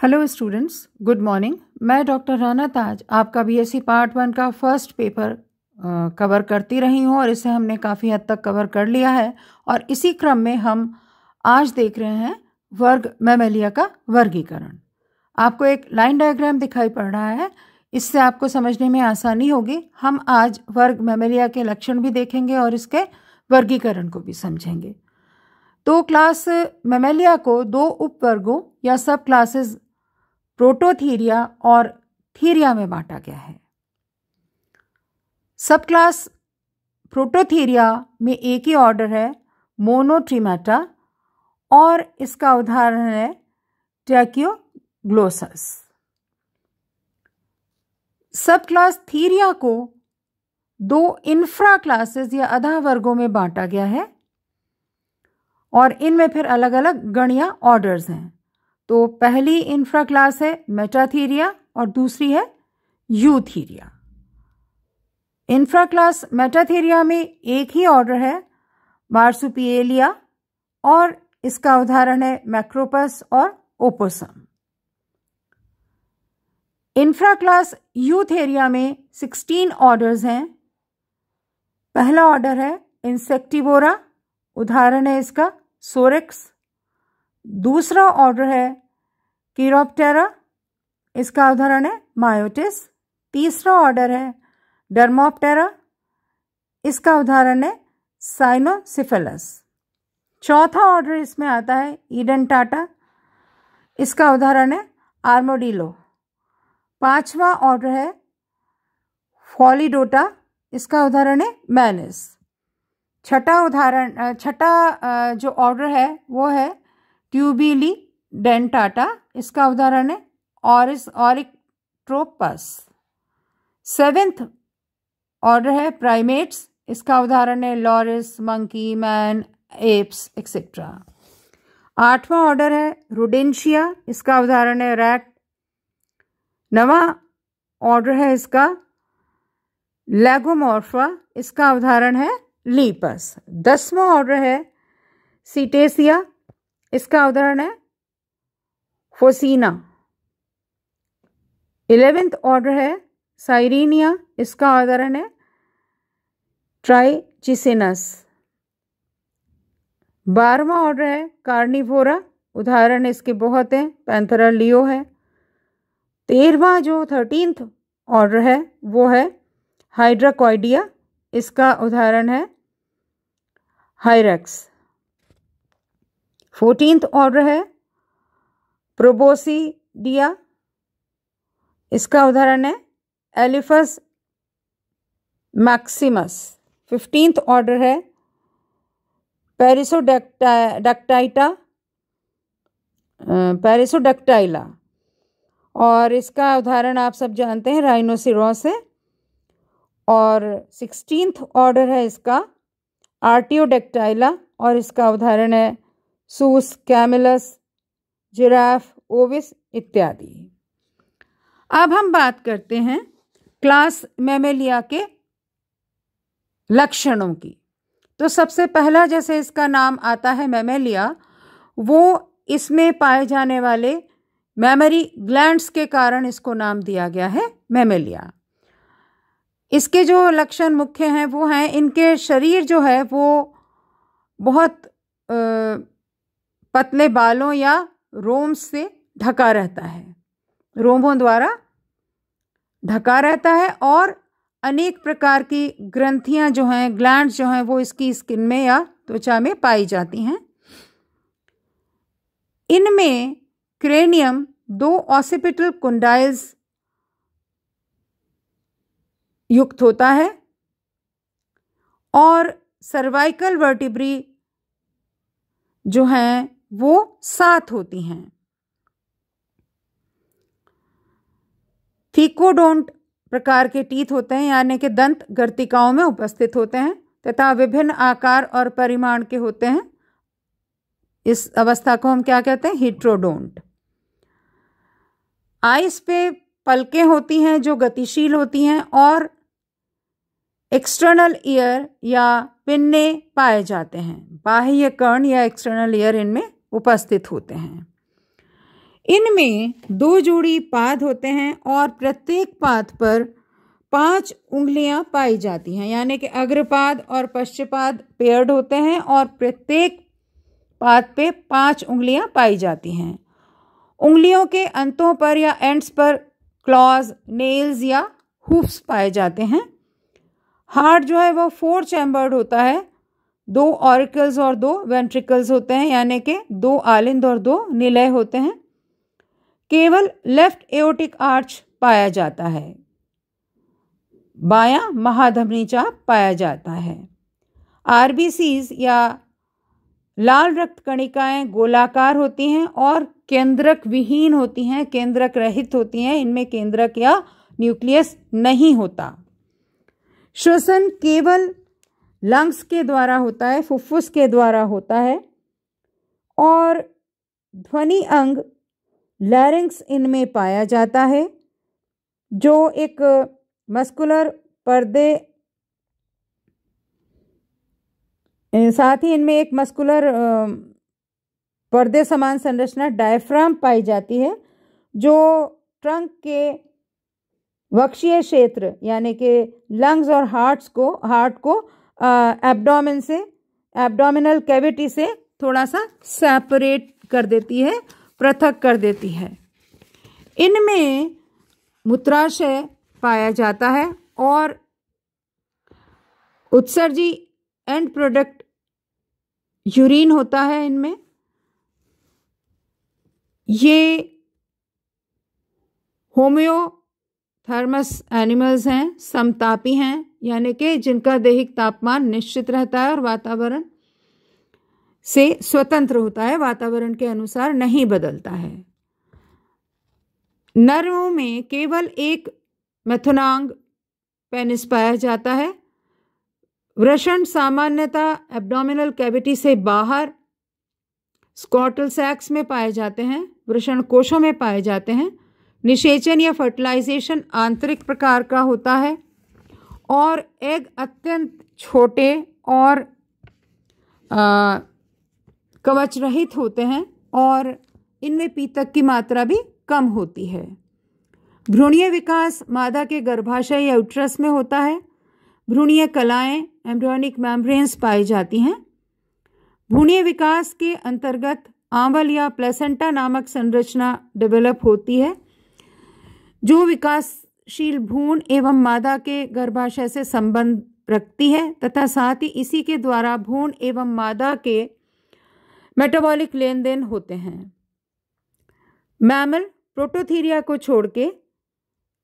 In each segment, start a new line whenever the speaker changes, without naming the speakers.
Hello students, good morning. मैं doctor Rana ताज आपका BSc part 1 का फर्स्ट पेपर कवर करती रही हूँ और इसे हमने काफ़ी हद तक कवर कर लिया है। और इसी क्रम में हम आज देख रहे हैं वर्ग मैमेलिया का वर्गीकरण। आपको एक लाइन डायग्राम दिखाई पड़ रहा है, इससे आपको समझने में आसानी होगी। हम आज वर्ग मैमेलिया के लक्षण भी देखेंगे और इसके वर्गीकरण को भी समझेंगे। तो क्लास मैमेलिया को दो उपवर्गों या सब क्लासेस प्रोटोथीरिया और थीरिया में बांटा गया है। सब क्लास प्रोटोथीरिया में एक ही ऑर्डर है, मोनोट्रीमेटा, और इसका उदाहरण है ट्रैकियोग्लोसस। सब क्लास थीरिया को दो इंफ्रा क्लासेस या अधा वर्गों में बांटा गया है और इनमें फिर अलग अलग गण या ऑर्डर्स हैं। तो पहली इंफ्रा क्लास है मेटाथीरिया और दूसरी है यूथीरिया। इंफ्रा क्लास मेटाथीरिया में एक ही ऑर्डर है, मार्सुपिएलिया, और इसका उदाहरण है मैक्रोपस और ओपोसम। इंफ्रा क्लास यूथेरिया में 16 ऑर्डर्स हैं। पहला ऑर्डर है इंसेक्टिवोरा, उदाहरण है इसका सोरेक्स। दूसरा ऑर्डर है कीरोप्टेरा, इसका उदाहरण है मायोटिस। तीसरा ऑर्डर है डर्मोप्टेरा, इसका उदाहरण है साइनोसिफेलस। चौथा ऑर्डर इसमें आता है ईडेंटाटा, इसका उदाहरण है आर्मोडिलो। पांचवा ऑर्डर है फॉलीडोटा, इसका उदाहरण है मैनिस। छठा जो ऑर्डर है वो है ट्यूबिली डेंटाटा, इसका उदाहरण है ऑरिक्ट्रोपस। सेवेंथ ऑर्डर है प्राइमेट्स, इसका उदाहरण है loris, monkey, man, apes etcetera. आठवां ऑर्डर है रोडेंशिया, इसका उदाहरण है रैट। नवां ऑर्डर है इसका लैगोमॉर्फा, इसका उदाहरण है लीपस। 10वां ऑर्डर है सीटेसिया, इसका उदाहरण है फोसीना। 11th ऑर्डर है साइरीनिया, इसका उदाहरण है ट्राइचिसिनस। 12वां ऑर्डर है कार्निवोरा, उदाहरण इसके बहुत हैं, पैंथेरा लियो है। 13th ऑर्डर है वो है हाइड्राकॉइडिया, इसका उदाहरण है हाइरेक्स। 14th ऑर्डर है प्रोबोसिडिया, इसका उदाहरण है एलिफस मैक्सिमस। 15th ऑर्डर है पेरिसोडक्टाइला, और इसका उदाहरण आप सब जानते हैं राइनोसिरोस है। और 16th ऑर्डर है इसका आर्टियोडेक्टाइला, और इसका उदाहरण है सूस, कैमिलस, जिराफ, ओविस इत्यादि। अब हम बात करते हैं क्लास मैमेलिया के लक्षणों की। तो सबसे पहला, जैसे इसका नाम आता है मैमेलिया, वो इसमें पाए जाने वाले मैमरी ग्लैंड्स के कारण इसको नाम दिया गया है मैमेलिया। इसके जो लक्षण मुख्य हैं वो हैं, इनके शरीर जो है वो बहुत पतले बालों या रोम से ढका रहता है, रोमों द्वारा ढका रहता है, और अनेक प्रकार की ग्रंथियां जो हैं, ग्लैंड्स जो हैं, वो इसकी स्किन में या त्वचा में पाई जाती हैं। इनमें क्रेनियम 2 ऑसिपिटल कुंडाइल्स युक्त होता है और सर्वाइकल वर्टिब्री जो हैं वो 7 होती हैं। थीकोडोंट प्रकार के टीथ होते हैं, यानी कि दंत गर्तिकाओं में उपस्थित होते हैं तथा विभिन्न आकार और परिमाण के होते हैं। इस अवस्था को हम क्या कहते हैं? हिट्रोडोंट। आइस पे पलकें होती हैं जो गतिशील होती हैं, और एक्सटर्नल ईयर या पिन्ने पाए जाते हैं। बाह्य कर्ण या एक्सटर्नल ईयर इनमें उपस्थित होते हैं। इनमें 2 जोड़ी पाद होते हैं और प्रत्येक पाद पर 5 उंगलियां पाई जाती हैं, यानी कि अग्रपाद और पश्चपाद पेयर्ड होते हैं और प्रत्येक पाद पे 5 उंगलियां पाई जाती हैं। उंगलियों के अंतों पर या एंड्स पर क्लॉज, नेल्स या हुफ्स पाए जाते हैं। हार्ट जो है वो 4 चैम्बर्ड होता है, 2 ऑरिकल्स और 2 वेंट्रिकल्स होते हैं, यानी कि 2 आलिंद और 2 निलय होते हैं। केवल लेफ्ट एओर्टिक आर्च पाया जाता है, बायां महाधमनी चाप पाया जाता है। आरबीसीज या लाल रक्त कणिकाएं गोलाकार होती हैं और केंद्रक विहीन होती हैं, केंद्रक रहित होती हैं। इनमें केंद्रक या न्यूक्लियस नहीं होता। श्वसन केवल लंग्स के द्वारा होता है, फुफ्फुस के द्वारा होता है और ध्वनि अंग लैरिंक्स इनमें पाया जाता है, जो एक मस्कुलर पर्दे, साथ ही इनमें एक मस्कुलर पर्दे समान संरचना डायफ्राम पाई जाती है, जो ट्रंक के वक्षीय क्षेत्र यानी कि लंग्स और हार्ट को एब्डोमेन से, एब्डोमिनल कैविटी से थोड़ा सा सेपरेट कर देती है, पृथक कर देती है। इनमें मूत्राशय पाया जाता है और उत्सर्जी एंड प्रोडक्ट यूरिन होता है। इनमें ये होम्योथर्मस एनिमल्स हैं, समतापी हैं, यानी कि जिनका दैहिक तापमान निश्चित रहता है और वातावरण से स्वतंत्र होता है, वातावरण के अनुसार नहीं बदलता है। नरों में केवल एक मेथुनांग पेनिस पाया जाता है। वृषण सामान्यतः एब्डोमिनल कैविटी से बाहर स्कॉटल सैक्स में पाए जाते हैं, वृषण कोशों में पाए जाते हैं। निषेचन या फर्टिलाइजेशन आंतरिक प्रकार का होता है और एग अत्यंत छोटे और कवच रहित होते हैं और इनमें पीतक की मात्रा भी कम होती है। भ्रूणीय विकास मादा के गर्भाशय या यूट्रस में होता है। भ्रूणीय कलाएं एम्ब्रियोनिक मेम्ब्रेन्स पाई जाती हैं। भ्रूणीय विकास के अंतर्गत आंवल या प्लेसेंटा नामक संरचना डेवलप होती है, जो विकासशील भ्रूण एवं मादा के गर्भाशय से संबंध रखती है तथा साथ ही इसी के द्वारा भ्रूण एवं मादा के मेटाबॉलिक लेन देन होते हैं। मैमल प्रोटोथीरिया को छोड़ के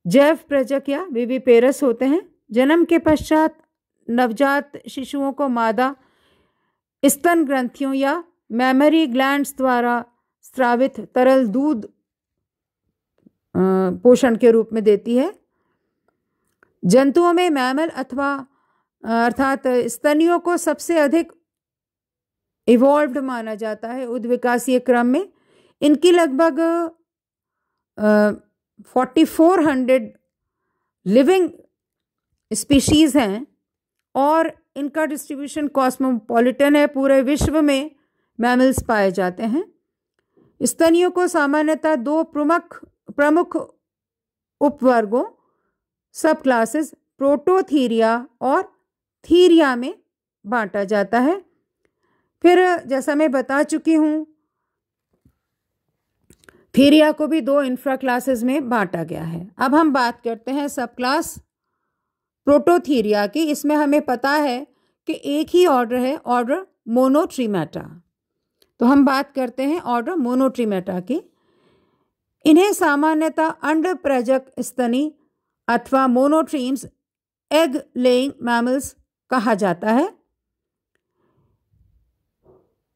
जैव प्रजक या विविपेरस होते हैं। जन्म के पश्चात नवजात शिशुओं को मादा स्तन ग्रंथियों या मैमरी ग्लैंड्स द्वारा स्रावित तरल दूध पोषण के रूप में देती है। जंतुओं में मैमल अर्थात स्तनियों को सबसे अधिक इवॉल्व्ड माना जाता है उद्विकासीय क्रम में। इनकी लगभग 4400 लिविंग स्पीशीज हैं और इनका डिस्ट्रीब्यूशन कॉस्मोपॉलिटन है। पूरे विश्व में मैमल्स पाए जाते हैं। स्तनियों को सामान्यतः 2 प्रमुख उपवर्गों सब क्लासेस प्रोटोथीरिया और थीरिया में बांटा जाता है। फिर जैसा मैं बता चुकी हूँ, थीरिया को भी 2 इंफ्रा क्लासेस में बांटा गया है। अब हम बात करते हैं सब क्लास प्रोटोथीरिया की। इसमें हमें पता है कि एक ही ऑर्डर है, ऑर्डर मोनोट्रीमेटा। तो हम बात करते हैं ऑर्डर मोनोट्रीमेटा की। इन्हें सामान्यतः अंडप्रजक स्तनी अथवा मोनोट्रीम्स एग लेइंग मैमल्स कहा जाता है।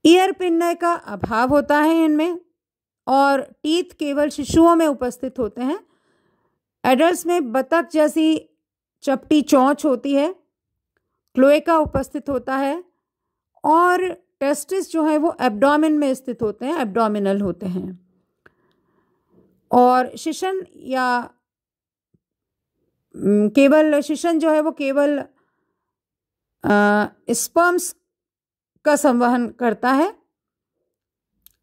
ईयर पिन्ने का अभाव होता है इनमें और टीथ केवल शिशुओं में उपस्थित होते हैं। एडल्ट्स में बतख जैसी चपटी चोंच होती है, क्लोएका उपस्थित होता है और टेस्टिस जो है वो एब्डोमेन में स्थित होते हैं, एब्डोमिनल होते हैं। और शिशन या केवल शिशन जो है वो केवल स्पर्म्स का संवहन करता है।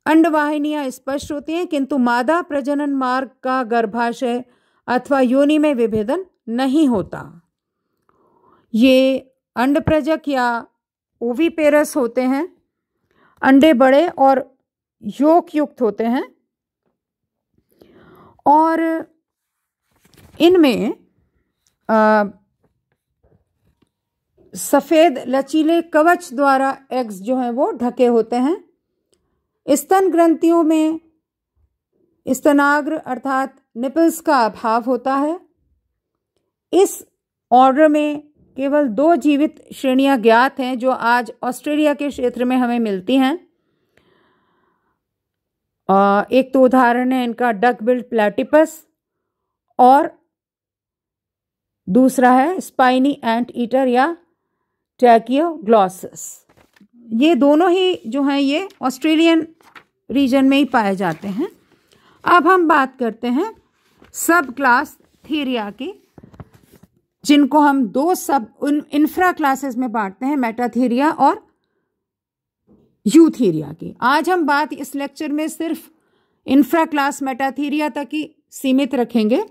अंडवाहिनियां स्पष्ट होती हैं, किंतु मादा प्रजनन मार्ग का गर्भाशय अथवा योनि में विभेदन नहीं होता। ये अंडप्रजक या ओविपेरस होते हैं। अंडे बड़े और योक युक्त होते हैं और इनमें सफेद लचीले कवच द्वारा एग्स जो हैं वो ढके होते हैं। स्तन ग्रंथियों में स्तनाग्र अर्थात निपल्स का अभाव होता है। इस ऑर्डर में केवल 2 जीवित श्रेणियां ज्ञात हैं जो आज ऑस्ट्रेलिया के क्षेत्र में हमें मिलती हैं। एक तो उदाहरण है इनका डक बिल्ड प्लैटिपस और दूसरा है स्पाइनी एंट ईटर या ट्रैकियोग्लॉसस। ये दोनों ही जो हैं ये ऑस्ट्रेलियन रीजन में ही पाए जाते हैं। अब हम बात करते हैं सब क्लास थीरिया की, जिनको हम 2 सब इंफ्रा क्लासेस में बांटते हैं, मेटाथीरिया और यूथीरिया की। आज हम बात इस लेक्चर में सिर्फ इंफ्रा क्लास मेटाथीरिया तक ही सीमित रखेंगे।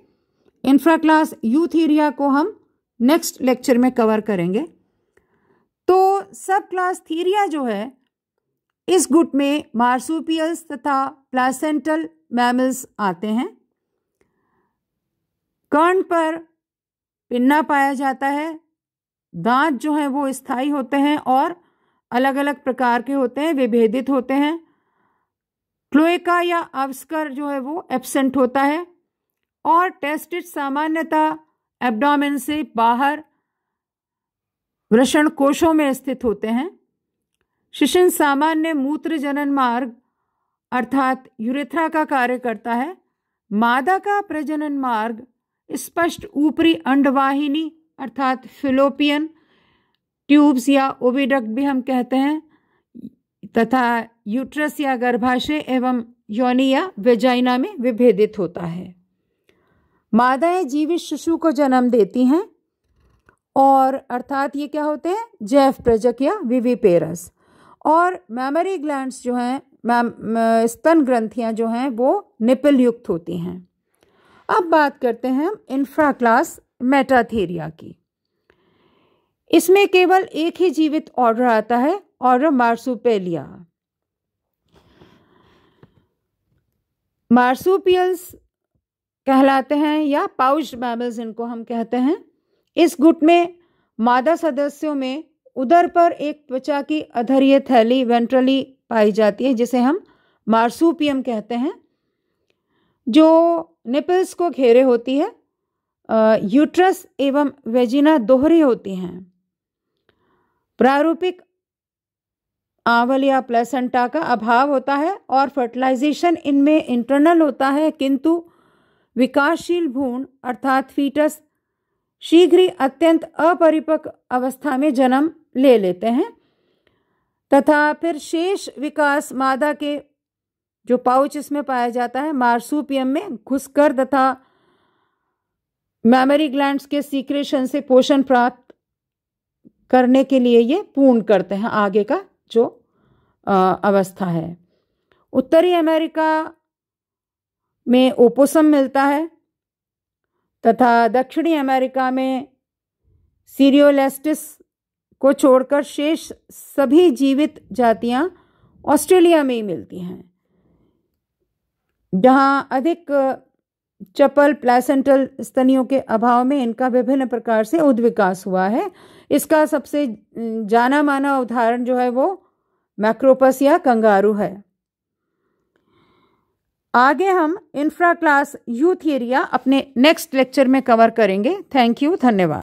इंफ्रा क्लास यूथीरिया को हम नेक्स्ट लेक्चर में कवर करेंगे। तो सब क्लास थीरिया जो है, इस गुट में मार्सुपियल्स तथा प्लासेंटल मैमल्स आते हैं। कर्ण पर पिन्ना पाया जाता है। दांत जो हैं वो स्थायी होते हैं और अलग अलग प्रकार के होते हैं, विभेदित होते हैं। क्लोएका या अवस्कर जो है वो एब्सेंट होता है और टेस्टिस सामान्यतः एब्डोमेन से बाहर वृषण कोशों में स्थित होते हैं। शिशन सामान्य मूत्र जनन मार्ग अर्थात यूरेथ्रा का कार्य करता है। मादा का प्रजनन मार्ग स्पष्ट ऊपरी अंडवाहिनी अर्थात फिलोपियन ट्यूब्स या ओविडक्ट भी हम कहते हैं तथा यूट्रस या गर्भाशय एवं योनि या वेजाइना में विभेदित होता है। मादाएं जीवित शिशु को जन्म देती हैं और अर्थात ये क्या होते हैं, जैव प्रजक या विविपेरस। और मैमरी ग्लैंड्स जो हैं, स्तन ग्रंथियां जो हैं वो निपल युक्त होती हैं। अब बात करते हैं हम इंफ्रा क्लास मेटाथीरिया की। इसमें केवल एक ही जीवित ऑर्डर आता है, ऑर्डर मार्सुपेलिया। मार्सुपियल्स कहलाते हैं या पाउच्ड मैमल्स इनको हम कहते हैं। इस गुट में मादा सदस्यों में उदर पर एक त्वचा की अधरीय थैली वेंट्रली पाई जाती है, जिसे हम मार्सुपियम कहते हैं, जो निपल्स को घेरे होती है। यूट्रस एवं वेजिना दोहरी होती हैं। प्रारूपिक आवल या प्लेसेंटा का अभाव होता है और फर्टिलाइजेशन इनमें इंटरनल होता है, किंतु विकासशील भ्रूण अर्थात फीटस शीघ्र ही अत्यंत अपरिपक्व अवस्था में जन्म ले लेते हैं तथा फिर शेष विकास मादा के जो पाउच इसमें पाया जाता है मार्सुपियम में घुसकर तथा मैमरी ग्लैंड्स के सीक्रेशन से पोषण प्राप्त करने के लिए ये पूर्ण करते हैं आगे का जो अवस्था है। उत्तरी अमेरिका में ओपोसम मिलता है तथा दक्षिणी अमेरिका में सीरियोलेस्टिस को छोड़कर शेष सभी जीवित जातियां ऑस्ट्रेलिया में ही मिलती हैं, जहां अधिक चपल प्लेसेंटल स्तनियों के अभाव में इनका विभिन्न प्रकार से उद्विकास हुआ है। इसका सबसे जाना माना उदाहरण जो है वो मैक्रोपस या कंगारू है। आगे हम इंफ्रा क्लास यूथेरिया अपने नेक्स्ट लेक्चर में कवर करेंगे। थैंक यू, धन्यवाद।